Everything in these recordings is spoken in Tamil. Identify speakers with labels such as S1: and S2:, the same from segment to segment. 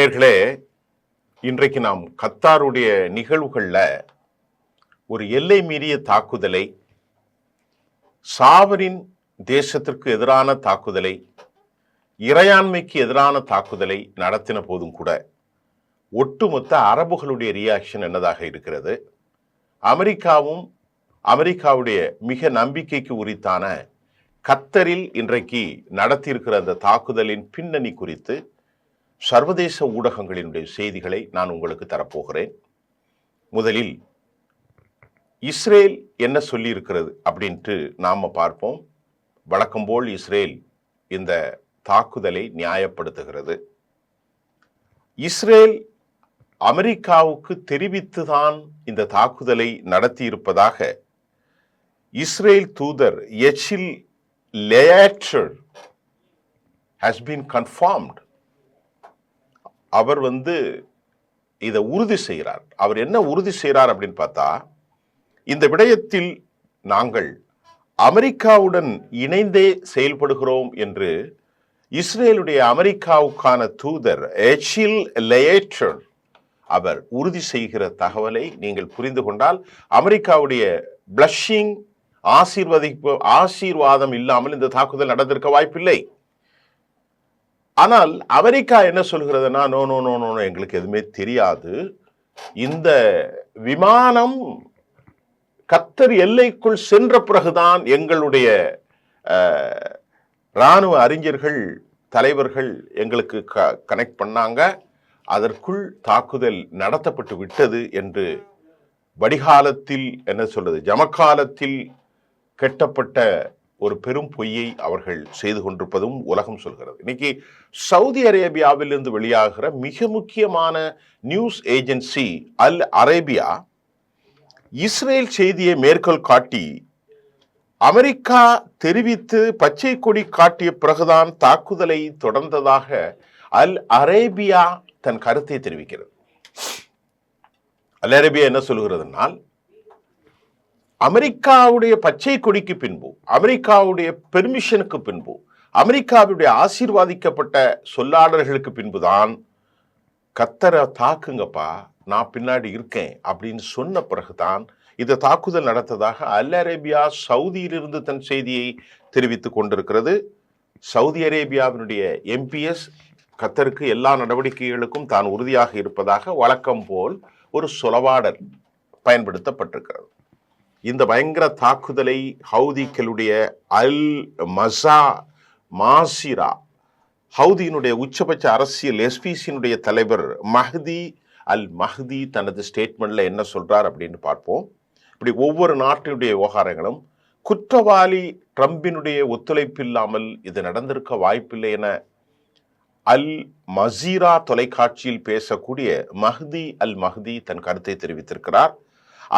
S1: நேயர்களே, இன்றைக்கு நாம் கத்தாருடைய நிகழ்வுகள்ல ஒரு எல்லை மீறிய தாக்குதலை, சாவரின் தேசத்திற்கு எதிரான தாக்குதலை, இறையாண்மைக்கு எதிரான தாக்குதலை நடத்தின போதும் கூட ஒட்டுமொத்த அரபுகளுடைய ரியாக்ஷன் என்னதாக இருக்கிறது? அமெரிக்காவும் அமெரிக்காவுடைய மிக நம்பிக்கைக்கு உரித்தான கத்தரில் இன்றைக்கு நடத்தியிருக்கிற அந்த தாக்குதலின் பின்னணி குறித்து சர்வதேச ஊடகங்களினுடைய செய்திகளை நான் உங்களுக்கு தரப்போகிறேன். முதலில் இஸ்ரேல் என்ன சொல்லி இருக்கிறது அப்படின்ட்டு நாம பார்ப்போம். வழக்கம் போல் இஸ்ரேல் இந்த தாக்குதலை நியாயப்படுத்துகிறது. இஸ்ரேல் அமெரிக்காவுக்கு தெரிவித்துதான் இந்த தாக்குதலை நடத்தியிருப்பதாக இஸ்ரேல் தூதர் எச்சில் லேயட்டர் ஹஸ் பீன் கன்ஃபார்ம்ட். அவர் இதை உறுதி செய்கிறார். அவர் என்ன உறுதி செய்கிறார் அப்படின்னு பார்த்தா, இந்த விடயத்தில் நாங்கள் அமெரிக்காவுடன் இணைந்தே செயல்படுகிறோம் என்று இஸ்ரேலுடைய அமெரிக்காவுக்கான தூதர் எச்சில் லேயட்டர் அவர் உறுதி செய்கிற தகவலை நீங்கள் புரிந்து கொண்டால், அமெரிக்காவுடைய பிளஷிங் ஆசீர்வாதம் இல்லாமல் இந்த தாக்குதல் நடந்திருக்க வாய்ப்பில்லை. ஆனால் அமெரிக்கா என்ன சொல்கிறதுனா, நோ நோ நோ நோ எங்களுக்கு எதுவுமே தெரியாது, இந்த விமானம் கத்தர் எல்லைக்குள் சென்ற பிறகுதான் எங்களுடைய இராணுவ அறிஞர்கள் தலைவர்கள் எங்களுக்கு கனெக்ட் பண்ணாங்க, அதற்குள் தாக்குதல் நடத்தப்பட்டு விட்டது என்று வடிகாலத்தில் என்ன சொல்றது, ஜமக்காலத்தில் கெட்டப்பட்ட ஒரு பெரும் பொய்யை அவர்கள் செய்து கொண்டிருப்பதும் உலகம் சொல்கிறது. இன்னைக்கு சவுதி அரேபியாவிலிருந்து வெளியாகிற மிக முக்கியமான நியூஸ் ஏஜென்சி அல் அரேபியா இஸ்ரேல் செய்தியை மேற்கோள் காட்டி, அமெரிக்கா தெரிவித்து பச்சை கொடி காட்டிய பிறகுதான் தாக்குதலை தொடர்ந்ததாக அல் அரேபியா தன் கருத்தை தெரிவிக்கிறது. அல் அரேபியா என்ன சொல்லுகிறதுனால், அமெரிக்காவுடைய பச்சை கொடிக்கு பின்பு, அமெரிக்காவுடைய பெர்மிஷனுக்கு பின்பு, அமெரிக்காவுடைய ஆசீர்வாதிக்கப்பட்ட சொல்லாடல்களுக்கு பின்புதான் கத்தரை தாக்குங்கப்பா, நான் பின்னாடி இருக்கேன் அப்படின்னு சொன்ன பிறகுதான் இந்த தாக்குதல் நடத்ததாக அல் அரேபியா சவுதியிலிருந்து தன் செய்தியை தெரிவித்துக் கொண்டிருக்கிறது. சவுதி அரேபியாவினுடைய எம்பிஎஸ் கத்தருக்கு எல்லா நடவடிக்கைகளுக்கும் தான் உறுதியாக இருப்பதாக வழக்கம் போல் ஒரு சொலவாடல் பயன்படுத்தப்பட்டிருக்கிறது. இந்த பயங்கர தாக்குதலை ஹவுதிகளுடைய அல் மாசிரா, ஹவுதியினுடைய உச்சபட்ச அரசியல் எஸ்பிசியினுடைய தலைவர் மஹ்தி அல் மஹ்தி தனது ஸ்டேட்மெண்ட்ல என்ன சொல்றார் அப்படின்னு பார்ப்போம். இப்படி ஒவ்வொரு நாட்டினுடைய விவகாரங்களும் குற்றவாளி ட்ரம்பினுடைய ஒத்துழைப்பு இல்லாமல் இது நடந்திருக்க வாய்ப்பில்லை என அல் மசீரா தொலைக்காட்சியில் பேசக்கூடிய மஹ்தி அல் மஹ்தி தன் கருத்தை தெரிவித்திருக்கிறார்.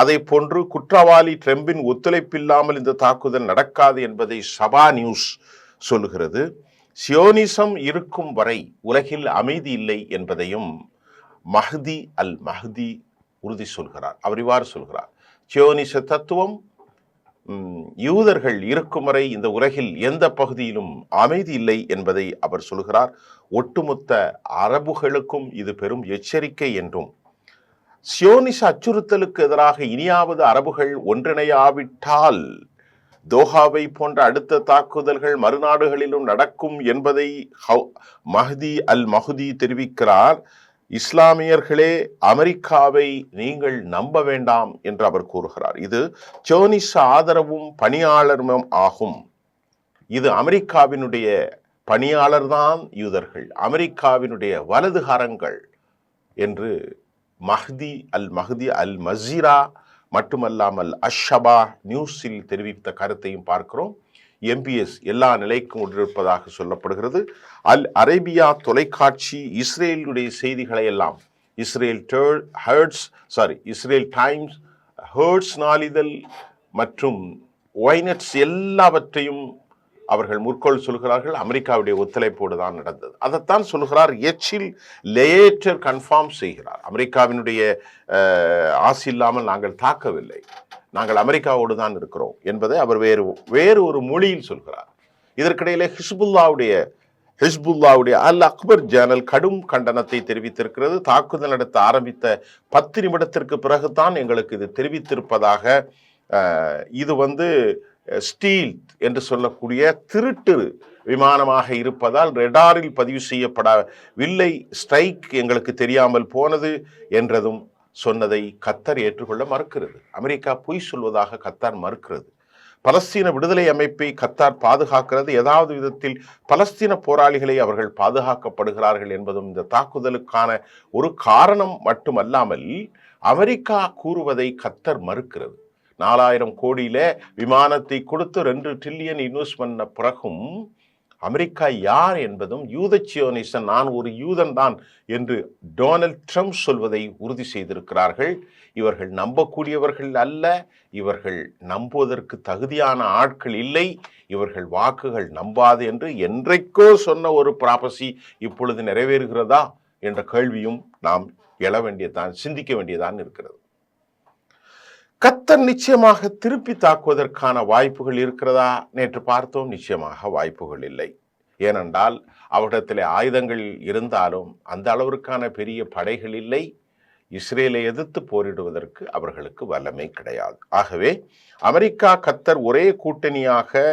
S1: அதை போன்று குற்றவாளி ட்ரம்பின் ஒத்துழைப்பில்லாமல் இந்த தாக்குதல் நடக்காது என்பதை சபா நியூஸ் சொல்லுகிறது. சியோனிசம் இருக்கும் வரை உலகில் அமைதி இல்லை என்பதையும் மஹ்தி அல் மஹ்தி உறுதி சொல்கிறார். அவர் இவ்வாறு சொல்கிறார், சியோனிச தத்துவம் யூதர்கள் இருக்கும் வரை இந்த உலகில் எந்த பகுதியிலும் அமைதி இல்லை என்பதை அவர் சொல்கிறார். ஒட்டுமொத்த அரபுகளுக்கும் இது பெரும் எச்சரிக்கை என்றும், சியோனிச அச்சுறுத்தலுக்கு எதிராக இனியாவது அரபுகள் ஒன்றிணையாவிட்டால் தோஹாவை போன்ற அடுத்த தாக்குதல்கள் மறுநாடுகளிலும் நடக்கும் என்பதை மஹ்தி அல் மஹ்தி தெரிவிக்கிறார். இஸ்லாமியர்களே, அமெரிக்காவை நீங்கள் நம்ப வேண்டாம் என்று அவர் கூறுகிறார். இது சியோனிச ஆதரவும் பணியாளரும் ஆகும். இது அமெரிக்காவினுடைய பணியாளர்தான் யூதர்கள், அமெரிக்காவினுடைய வலதுகாரங்கள் என்று மஹ்தி அல் மசீரா மட்டுமல்லாமல் அஷபா நியூஸில் தெரிவித்த கருத்தையும் பார்க்கிறோம். எம்பிஎஸ் எல்லா நிலைக்கும் உண்டிருப்பதாக சொல்லப்படுகிறது. அல் அரேபியா தொலைக்காட்சி இஸ்ரேலுடைய செய்திகளை எல்லாம் இஸ்ரேல் டைம்ஸ், ஹர்ட்ஸ் நாளிதழ் மற்றும் ஒய்நெட்ஸ் எல்லாவற்றையும் அவர்கள் முற்கோள் சொல்கிறார்கள். அமெரிக்காவுடைய ஒத்துழைப்போடு தான் நடந்தது. அதைத்தான் சொல்கிறார் எச்சில் லேயட்டர் கன்ஃபார்ம் செய்கிறார். அமெரிக்காவினுடைய ஆசை இல்லாமல் நாங்கள் தாக்கவில்லை, நாங்கள் அமெரிக்காவோடு தான் இருக்கிறோம் என்பதை அவர் வேறு ஒரு மொழியில் சொல்கிறார். இதற்கிடையிலே ஹிஸ்புல்லாவுடைய ஹிஸ்புல்லாவுடைய அல் அக்பர் ஜேர்னல் கடும் கண்டனத்தை தெரிவித்திருக்கிறது. தாக்குதல் நடத்த ஆரம்பித்த 10 நிமிடத்திற்கு பிறகுதான் எங்களுக்கு இது தெரிவித்திருப்பதாக. இது ஸ்டீல் என்று சொல்லக்கூடிய திருட்டு விமானமாக இருப்பதால் ரெடாரில் பதிவு செய்யப்படவில்லை, ஸ்ட்ரைக் எங்களுக்கு தெரியாமல் போனது என்றதும் சொன்னதை கத்தர் ஏற்றுக்கொள்ள மறுக்கிறது. அமெரிக்கா பொய் சொல்வதாக கத்தார் மறுக்கிறது. பலஸ்தீன விடுதலை அமைப்பை கத்தார் பாதுகாக்கிறது. ஏதாவது விதத்தில் பலஸ்தீன போராளிகளை அவர்கள் பாதுகாக்கப்படுகிறார்கள் என்பதும் இந்த தாக்குதலுக்கான ஒரு காரணம் மட்டுமல்லாமல் அமெரிக்கா கூறுவதை கத்தர் மறுக்கிறது. 4000 கோடியில விமானத்தை கொடுத்து 2 டிரில்லியன் இன்வெஸ்ட் பண்ண பிறகும் அமெரிக்கா யார் என்பதும் யூத சியோனிசம், நான் ஒரு யூதன் தான் என்று டொனால்ட் ட்ரம்ப் சொல்வதை உறுதி செய்திருக்கிறார்கள். இவர்கள் நம்பக்கூடியவர்கள் அல்ல, இவர்கள் நம்புவதற்கு தகுதியான ஆட்கள் இல்லை, இவர்கள் வாக்குகள் நம்பாது என்று என்றைக்கோ சொன்ன ஒரு ப்ராபசி இப்பொழுது நிறைவேறுகிறதா என்ற கேள்வியும் நாம் எழ வேண்டியதான், சிந்திக்க வேண்டியதான் இருக்கிறது. கத்தர் நிச்சயமாக திருப்பி தாக்குவதற்கான வாய்ப்புகள் இருக்கிறதா? நேற்று பார்த்தோம், நிச்சயமாக வாய்ப்புகள் இல்லை. ஏனென்றால் அவரிடத்தில் ஆயுதங்கள் இருந்தாலும் அந்த அளவிற்கான பெரிய படைகள் இல்லை. இஸ்ரேலை எதிர்த்து போரிடுவதற்கு அவர்களுக்கு வல்லமை கிடையாது. ஆகவே அமெரிக்கா கத்தர் ஒரே கூட்டணியாக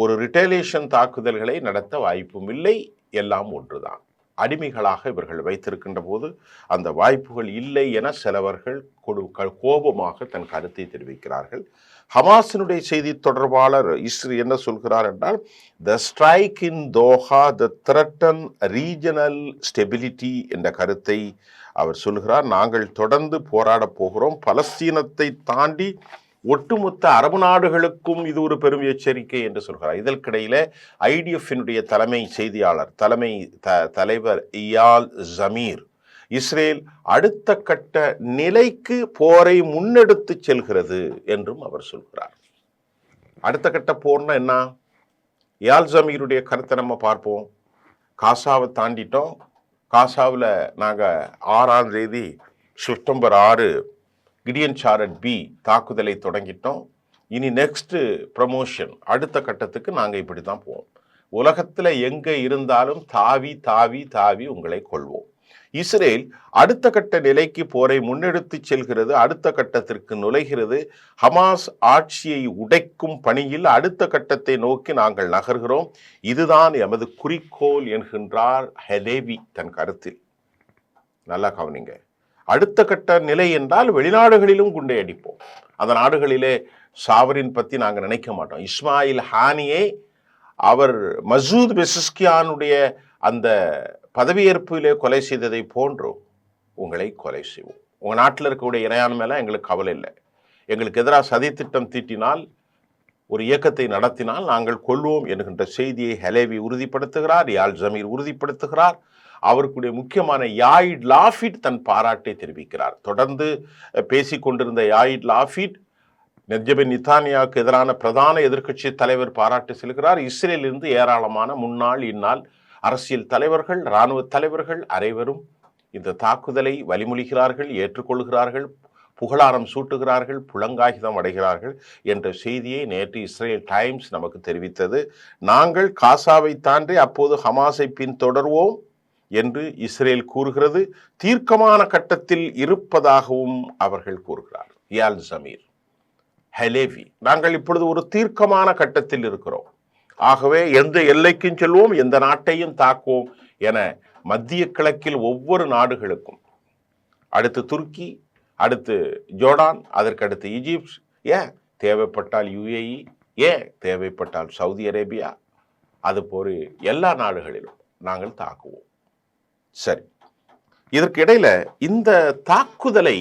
S1: ஒரு ரிட்டேலியேஷன் தாக்குதல்களை நடத்த வாய்ப்பும் இல்லை. எல்லாம் ஒன்றுதான். அடிமைகளாக இவர்கள் வைத்திருக்கின்ற போது அந்த வாய்ப்புகள் இல்லை என சிலவர்கள் கோபமாக தன் கருத்தை தெரிவிக்கிறார்கள். ஹமாஸினுடைய செய்தி தொடர்பாளர் என்ன சொல்கிறார் என்றால், the strike in Doha the threaten regional stability என்ற கருத்தை அவர் சொல்கிறார். நாங்கள் தொடர்ந்து போராடப் போகிறோம். பலஸ்தீனத்தை தாண்டி ஒட்டுமொத்த அரபு நாடுகளுக்கும் இது ஒரு பெரும் எச்சரிக்கை என்று சொல்கிறார். இதற்கிடையில ஐடிஎஃபினுடைய தலைமை செய்தியாளர் தலைவர் இயால் ஜமீர் இஸ்ரேல் அடுத்த கட்ட நிலைக்கு போரை முன்னெடுத்து செல்கிறது என்றும் அவர் சொல்கிறார். அடுத்த கட்ட போர்னா என்ன? இயால் ஜமீருடைய கருத்தை நம்ம பார்ப்போம். காசாவை தாண்டிட்டோம். காசாவில் நாங்கள் 6ஆம் தேதி செப்டம்பர் 6 கிடியன் சாரட் பி தாக்குதலை தொடங்கிட்டோம். இனி நெக்ஸ்ட் ப்ரமோஷன், அடுத்த கட்டத்துக்கு நாங்கள் இப்படி தான் போவோம். உலகத்தில் எங்கே இருந்தாலும் தாவி தாவி தாவி உங்களை கொள்வோம். இஸ்ரேல் அடுத்த கட்ட நிலைக்கு போரை முன்னெடுத்து செல்கிறது, அடுத்த கட்டத்திற்கு நுழைகிறது. ஹமாஸ் ஆட்சியை உடைக்கும் பணியில் அடுத்த கட்டத்தை நோக்கி நாங்கள் நகர்கிறோம். இதுதான் எமது குறிக்கோள் என்கின்றார் ஹலேவி தன் கருத்தில். நல்லா கவனிங்க. அடுத்த கட்ட நிலை என்றால் வெளிநாடுகளிலும் குண்டை அடிப்போம். அந்த நாடுகளிலே சாவரின் பற்றி நாங்கள் நினைக்க மாட்டோம். இஸ்மாயில் ஹானியை அவர் மசூத் பெசிஸ்கியானுடைய அந்த பதவியேற்பிலே கொலை செய்ததை போன்று உங்களை கொலை செய்வோம். உங்கள் நாட்டில் இருக்கக்கூடிய இறையான் மேலே எங்களுக்கு கவலை இல்லை. எங்களுக்கு எதிராக சதி திட்டம் தீட்டினால், ஒரு இயக்கத்தை நடத்தினால் நாங்கள் கொள்வோம் என்கின்ற செய்தியை ஹலேவி உறுதிப்படுத்துகிறார், யால் ஜமீர் உறுதிப்படுத்துகிறார். அவருக்குடைய முக்கியமான யாயிட் லாஃபிட் தன் பாராட்டை தெரிவிக்கிறார். தொடர்ந்து பேசிக்கொண்டிருந்த யாயிட் லாஃபிட் பெஞ்சமின் நெதன்யாவுக்கு எதிரான பிரதான எதிர்க்கட்சி தலைவர் பாராட்டு செல்கிறார். இஸ்ரேலிருந்து ஏராளமான முன்னாள் இந்நாள் அரசியல் தலைவர்கள், இராணுவ தலைவர்கள் அனைவரும் இந்த தாக்குதலை வழிமொழிகிறார்கள், ஏற்றுக்கொள்கிறார்கள், புகழாரம் சூட்டுகிறார்கள், புலங்காகிதம் அடைகிறார்கள் என்ற செய்தியை நேற்று இஸ்ரேல் டைம்ஸ் நமக்கு தெரிவித்தது. நாங்கள் காசாவை தாண்டி அப்போது ஹமாஸை பின்தொடர்வோம் என்று இஸ்ரேல் கூறுகிறது. தீர்க்கமான கட்டத்தில் இருப்பதாகவும் அவர்கள் கூறுகிறார். இயால் ஜமீர், ஹலேவி, நாங்கள் இப்பொழுது ஒரு தீர்க்கமான கட்டத்தில் இருக்கிறோம். ஆகவே எந்த எல்லைக்கும் செல்வோம், எந்த நாட்டையும் தாக்குவோம் என மத்திய கிழக்கில் ஒவ்வொரு நாடுகளுக்கும், அடுத்து துருக்கி, அடுத்து ஜோர்டான், அதற்கடுத்து ஈஜிப்ட், ஏன் தேவைப்பட்டால் யுஏஇ, ஏன் தேவைப்பட்டால் சவுதி அரேபியா, அதுபோல் எல்லா நாடுகளிலும் நாங்கள் தாக்குவோம். சரி, இதற்கு இடையில இந்த தாக்குதலை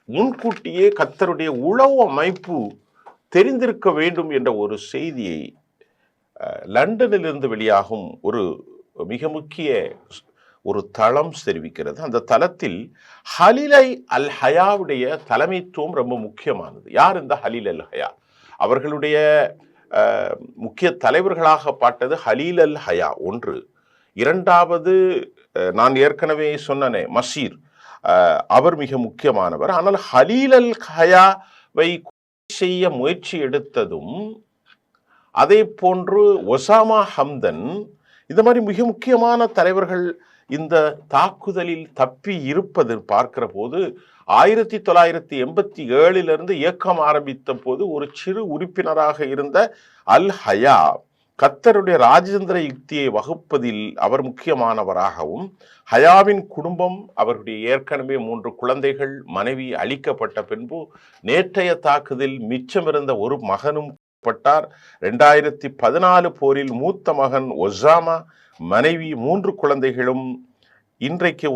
S1: முன்கூட்டியே கத்தருடைய உளவு அமைப்பு தெரிந்திருக்க வேண்டும் என்ற ஒரு செய்தியை லண்டனிலிருந்து வெளியாகும் ஒரு மிக முக்கிய ஒரு தளம் தெரிவிக்கிறது. அந்த தளத்தில் ஹலீல் அல் ஹயாவுடைய தலைமைத்துவம் ரொம்ப முக்கியமானது. யார் இந்த ஹலீல் அல் ஹயா? அவர்களுடைய முக்கிய தலைவர்களாக பாட்டது ஹலீல் அல் ஹயா ஒன்று. இரண்டாவது, நான் ஏற்கனவே சொன்னனே மசீர், அவர் மிக முக்கியமானவர். ஆனால் ஹலீல் அல் ஹயாவை செய்ய முயற்சி எடுத்ததும், அதே போன்று ஒசாமா ஹம்தன் இந்த மாதிரி மிக முக்கியமான தலைவர்கள் இந்த தாக்குதலில் தப்பி இருப்பது பார்க்கிற போது 1987 இயக்கம் ஆரம்பித்த போது ஒரு சிறு உறுப்பினராக இருந்த அல் ஹயா கத்தருடைய ராஜேந்திர யுக்தியை வகுப்பதில் அவர் முக்கியமானவராகவும், ஹயாவின் குடும்பம், அவருடைய ஏற்கனவே 3 குழந்தைகள், மனைவி அழிக்கப்பட்ட பின்பு நேற்றைய தாக்குதலில் மிச்சமிருந்த ஒரு மகனும் பட்டார். 2014 போரில் மூத்த மகன் ஒசாமா, மனைவி 3 குழந்தைகளும், இன்றைக்கு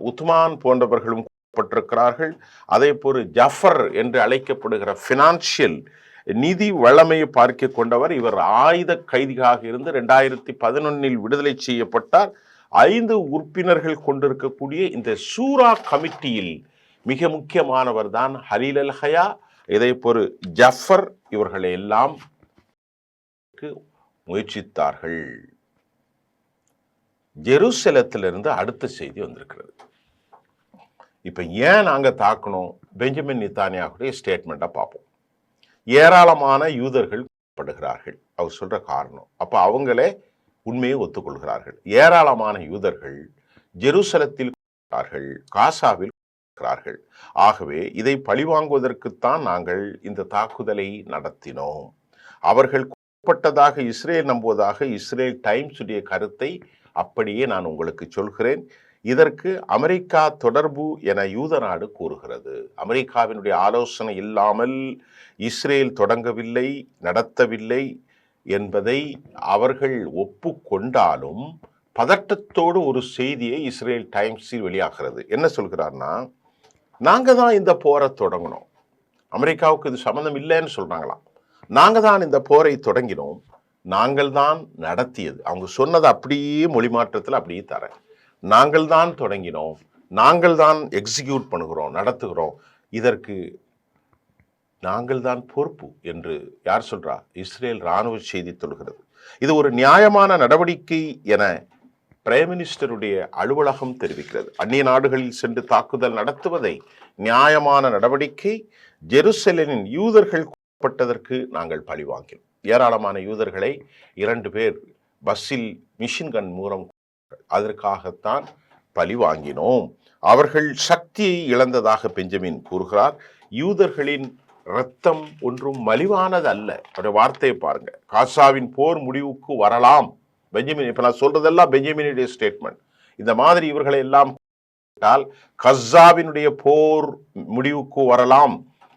S1: உத்மான் போன்றவர்களும் பட்டிருக்கிறார்கள். அதே போல் ஜஃபர் என்று அழைக்கப்படுகிற பினான்சியல் நிதி வளமையை பார்க்க கொண்டவர். இவர் ஆயுத கைதியாக இருந்து 2011 விடுதலை செய்யப்பட்டார். 5 உறுப்பினர்கள் கொண்டிருக்கக்கூடிய இந்த சூரா கமிட்டியில் மிக முக்கியமானவர் தான் ஹலீல் அல் ஹயா, இதே போல் ஜஃபர். இவர்களை எல்லாம் முயற்சித்தார்கள். ஜெருசலத்திலிருந்து அடுத்த செய்தி வந்திருக்கிறது. இப்ப ஏன் நாங்க தாக்கணும்? பெஞ்சமின் நெத்தன்யாஹுடைய ஸ்டேட்மெண்ட்டை பார்ப்போம். ஏராளமான யூதர்கள் படுகிறார்கள், அவர் சொல்ற காரணம். அப்ப அவங்களே உண்மையை ஒத்துக்கொள்கிறார்கள். ஏராளமான யூதர்கள் ஜெருசலத்தில் காசாவில் இருக்கிறார்கள். ஆகவே இதை பழிவாங்குவதற்குத்தான் நாங்கள் இந்த தாக்குதலை நடத்தினோம். அவர்கள் பட்டதாக இஸ்ரேல் நம்புவதாக இஸ்ரேல் டைம்ஸ் உடைய கருத்தை அப்படியே நான் உங்களுக்கு சொல்கிறேன். இதற்கு அமெரிக்கா தொடர்பு என யூத நாடு கூறுகிறது. அமெரிக்காவினுடைய ஆலோசனை இல்லாமல் இஸ்ரேல் தொடங்கவில்லை, நடத்தவில்லை என்பதை அவர்கள் ஒப்புக்கொண்டாலும் பதட்டத்தோடு ஒரு செய்தியை இஸ்ரேல் டைம்ஸில் வெளியாகிறது. என்ன சொல்கிறார்னா, நாங்க தான் இந்த போரை தொடங்கினோம், அமெரிக்காவுக்கு இது சம்மந்தம் இல்லைன்னு சொல்றாங்களாம். நாங்க தான் இந்த போரை தொடங்கினோம், நாங்கள் தான் நடத்தியது. அவங்க சொன்னதை அப்படியே மொழி மாற்றத்தில் அப்படியே தரேன். நாங்கள் தான் தொடங்கினோம், நாங்கள் தான் எக்ஸிக்யூட் பண்ணுகிறோம், நடத்துகிறோம், இதற்கு நாங்கள் தான் பொறுப்பு என்று யார் சொல்றா? இஸ்ரேல் இராணுவ செய்தி சொல்கிறது. இது ஒரு நியாயமான நடவடிக்கை என பிரைம் மினிஸ்டருடைய அலுவலகம் தெரிவிக்கிறது. அந்நிய நாடுகளில் சென்று தாக்குதல் நடத்துவதை நியாயமான நடவடிக்கை. ஜெருசலேமின் யூதர்கள் பட்டதற்கு நாங்கள் பழிவாங்கினோம். ஏராளமான யூதர்களை 2 பேர் பஸ்ஸில் மிஷின் கன் மூலம், அதற்காகத்தான் பழி வாங்கினோம். அவர்கள் சக்தியை இழந்ததாக பெஞ்சமின் கூறுகிறார். யூதர்களின் இரத்தம் ஒன்றும் மலிவானது அல்ல. அவருடைய வார்த்தையை பாருங்க. காசாவின் போர் முடிவுக்கு வரலாம். பெஞ்சமின், இப்ப நான் சொல்றதெல்லாம் பெஞ்சமினுடைய ஸ்டேட்மெண்ட். இந்த மாதிரி இவர்களை எல்லாம் கசாவினுடைய போர் முடிவுக்கு வரலாம்.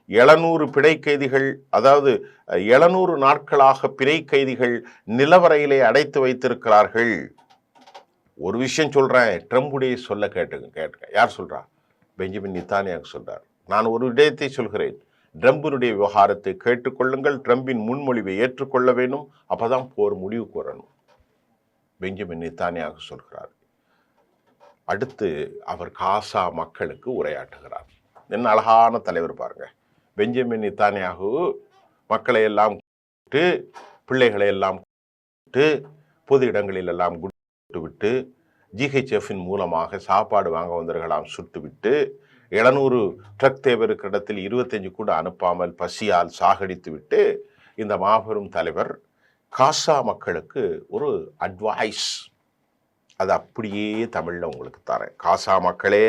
S1: 700 பிணை கைதிகள், அதாவது 700 நாட்களாக பிணை கைதிகள் நிலவரையிலே அடைத்து வைத்திருக்கிறார்கள். ஒரு விஷயம் சொல்றேன், ட்ரம்புடைய சொல்ல கேட்டுங்க. யார் சொல்றா? பெஞ்சமின் நெத்தன்யாஹு சொல்றார். நான் ஒரு விடயத்தை சொல்கிறேன், ட்ரம்பினுடைய விவகாரத்தை கேட்டுக்கொள்ளுங்கள், ட்ரம்பின் முன்மொழிவை ஏற்றுக்கொள்ள வேண்டும், அப்பதான் போர் முடிவுக்கு வரணும். பெஞ்சமின் நெத்தன்யாஹு சொல்கிறார். அடுத்து அவர் காசா மக்களுக்கு உரையாற்றுகிறார். என்ன அழகான தலைவர் பாருங்க. பெஞ்சமின் நெத்தன்யாஹு மக்களை எல்லாம் கூப்பிட்டு, பிள்ளைகளை எல்லாம் கூப்பிட்டு, பொது இடங்களில் எல்லாம் குட்டு விட்டு, ஜிஹெச்எஃப்பின் மூலமாக சாப்பாடு வாங்க வந்தவர்களாம் சுட்டுவிட்டு, 700 ட்ரக் தேவை இருக்கிற இடத்தில் 25 கூட அனுப்பாமல் பசியால் சாகடித்து விட்டு, இந்த மாபெரும் தலைவர் காசா மக்களுக்கு ஒரு அட்வைஸ், அது அப்படியே தமிழ்ல உங்களுக்கு தரேன். காசா மக்களே,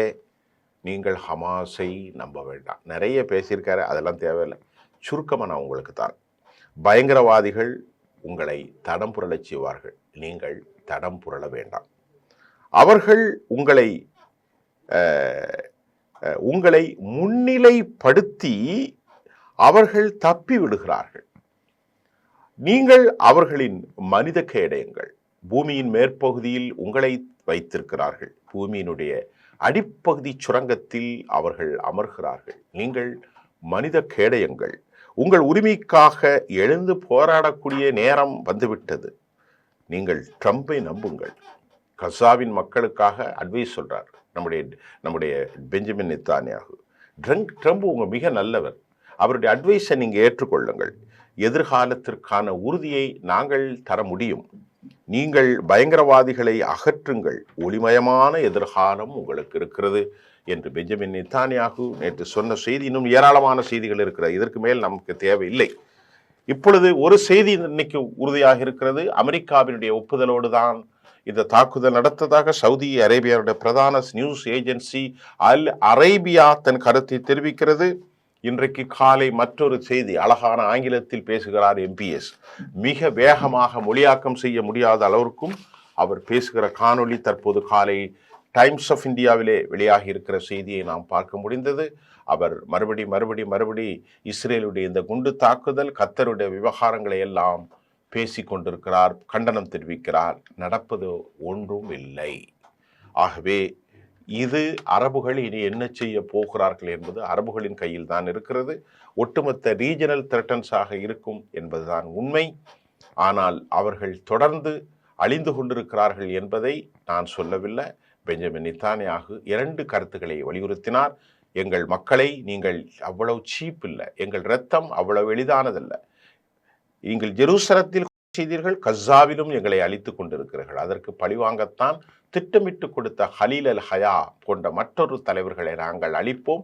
S1: நீங்கள் ஹமாஸை நம்ப வேண்டாம். நிறைய பேசியிருக்காரு, அதெல்லாம் தேவையில்லை. சுருக்கமாக நான் உங்களுக்கு தரேன். பயங்கரவாதிகள் உங்களை தடம் புரளச் செய்வார்கள், நீங்கள் தடம் புரள வேண்டாம். அவர்கள் உங்களை முன்னிலைப்படுத்தி அவர்கள் தப்பி விடுகிறார்கள். நீங்கள் அவர்களின் மனித கேடயங்கள். பூமியின் மேற்பகுதியில் உங்களை வைத்திருக்கிறார்கள், பூமியினுடைய அடிப்பகுதி சுரங்கத்தில் அவர்கள் அமர்கிறார்கள். நீங்கள் மனித கேடயங்கள். உங்கள் உரிமைக்காக எழுந்து போராடக்கூடிய நேரம் வந்துவிட்டது. நீங்கள் ட்ரம்பை நம்புங்கள். கசாவின் மக்களுக்காக அட்வைஸ் சொல்றார் நம்முடைய பெஞ்சமின் நெத்தன்யாஹு. ட்ரம்ப் உங்க மிக நல்லவர், அவருடைய அட்வைஸை நீங்க ஏற்றுக்கொள்ளுங்கள். எதிர்காலத்திற்கான உறுதியை நாங்கள் தர முடியும். நீங்கள் பயங்கரவாதிகளை அகற்றுங்கள், ஒளிமயமான எதிர்காலம் உங்களுக்கு இருக்கிறது என்று பெஞ்சமின் நெத்தன்யாஹு நேற்று சொன்ன செய்தி. இன்னும் ஏராளமான செய்திகள் இருக்கிறது, இதற்கு மேல் நமக்கு தேவையில்லை. இப்பொழுது ஒரு செய்தி இன்னைக்கு உறுதியாக இருக்கிறது. அமெரிக்காவினுடைய ஒப்புதலோடு தான் இந்த தாக்குதல் நடத்ததாக சவுதி அரேபியாவுடைய பிரதான நியூஸ் ஏஜென்சி அல் அரேபியா தன் கருத்தை தெரிவிக்கிறது. இன்றைக்கு காலை மற்றொரு செய்தி, அழகான ஆங்கிலத்தில் பேசுகிறார் எம்பிஎஸ். மிக வேகமாக மொழியாக்கம் செய்ய முடியாத அளவிற்கும் அவர் பேசுகிற காணொளி தற்போது காலை டைம்ஸ் ஆஃப் இந்தியாவிலே வெளியாகி இருக்கிற செய்தியை நாம் பார்க்க முடிந்தது. அவர் மறுபடி இஸ்ரேலுடைய இந்த குண்டு தாக்குதல், கத்தருடைய விவகாரங்களை எல்லாம் பேசி கொண்டிருக்கிறார், கண்டனம் தெரிவிக்கிறார். நடப்பது ஒன்றும் இல்லை. ஆகவே இது அரபுகள் இனி என்ன செய்ய போகிறார்கள் என்பது அரபுகளின் கையில் தான் இருக்கிறது. ஒட்டுமொத்த ரீஜனல் த்ரெட்டன்ஸாக இருக்கும் என்பதுதான் உண்மை. ஆனால் அவர்கள் தொடர்ந்து அழிந்து கொண்டிருக்கிறார்கள் என்பதை நான் சொல்லவில்லை. பெஞ்சமின் நெத்தன்யாகு 2 கருத்துக்களை வலியுறுத்தினார். எங்கள் மக்களை நீங்கள் அவ்வளவு சீப் இல்லை, எங்கள் இரத்தம் அவ்வளவு எளிதானதல்ல. நீங்கள் ஜெருசலத்தில் செய்தீர்கள், கஸாவிலும் எங்களை அழித்துக் கொண்டிருக்கிறீர்கள். அதற்கு பழிவாங்கத்தான் திட்டமிட்டு கொடுத்த ஹலீல் அல் ஹயா போன்ற மற்றொரு தலைவர்களை நாங்கள் அழிப்போம்.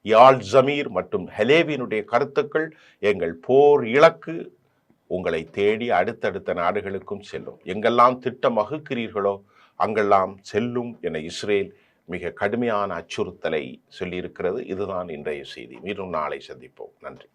S1: யாழ் ஜமீர் மற்றும் ஹலேவினுடைய கருத்துக்கள் எங்கள் போர் இலக்கு உங்களை தேடி அடுத்தடுத்த நாடுகளுக்கும் செல்லும். எங்கெல்லாம் திட்டம் வகுக்கிறீர்களோ அங்கெல்லாம் செல்லும் என இஸ்ரேல் மிக கடுமையான அச்சுறுத்தலை சொல்லியிருக்கிறது. இதுதான் இன்றைய செய்தி. மீண்டும் நாளை சந்திப்போம். நன்றி.